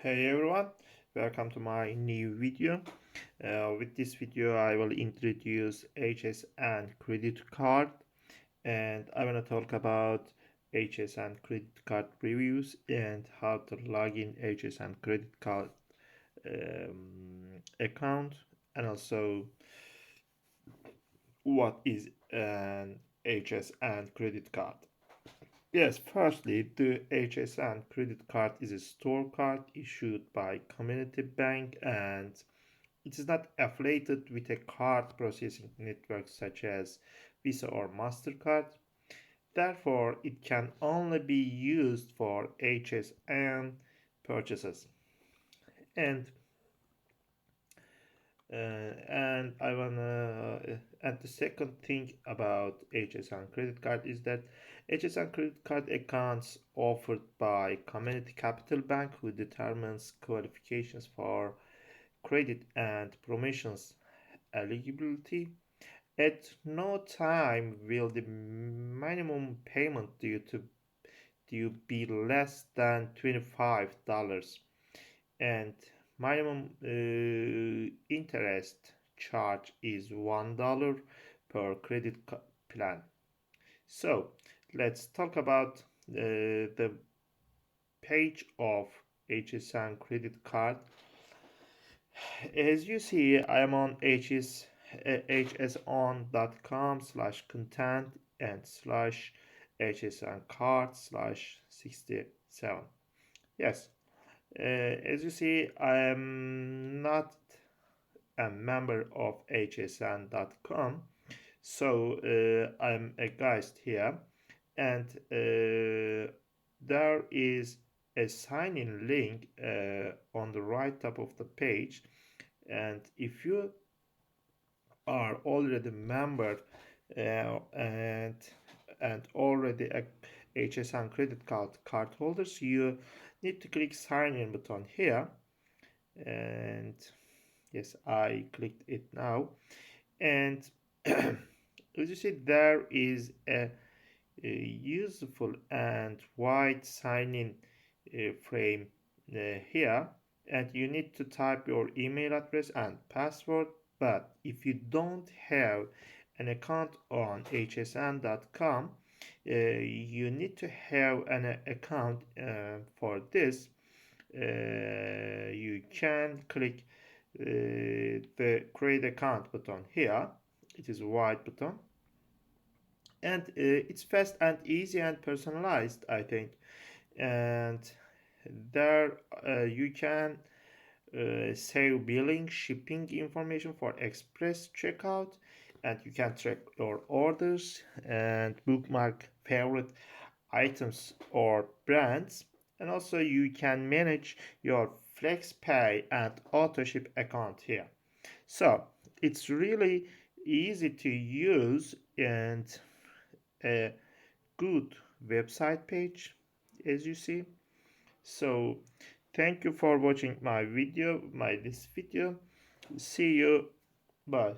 Hey everyone, welcome to my new video. With this video, I will introduce HSN Credit Card, and I want to talk about HSN Credit Card reviews and how to log in HSN Credit Card account, and also what is an HSN Credit Card. Yes, firstly, the HSN credit card is a store card issued by Community Bank, and it is not affiliated with a card processing network such as Visa or MasterCard. Therefore, it can only be used for HSN purchases. And and I wanna and the second thing about HSN credit card is that HSN credit card accounts offered by Community Capital Bank, who determines qualifications for credit and promotions eligibility. At no time will the minimum payment due be less than $25, and minimum interest charge is $1 per credit plan. So let's talk about the page of HSN credit card. As you see, I am on hson.com/content and /hsn card /67. Yes, as you see, I am not a member of hsn.com, so I'm a guest here, and there is a sign-in link on the right top of the page, and if you are already a member and already a HSN credit card holders, you need to click sign in button here, and yes, I clicked it now, and as you see, there is a useful and wide sign-in frame here, and you need to type your email address and password. But if you don't have an account on hsn.com, you need to have an account. For this, you can click the create account button here. It is a white button, and it's fast and easy and personalized, I think. And there you can save billing, shipping information for express checkout, and you can track your orders and bookmark favorite items or brands. And also you can manage your FlexPay and AutoShip account here. So it's really easy to use and a good website page, as you see. So thank you for watching my video, this video. See you. Bye.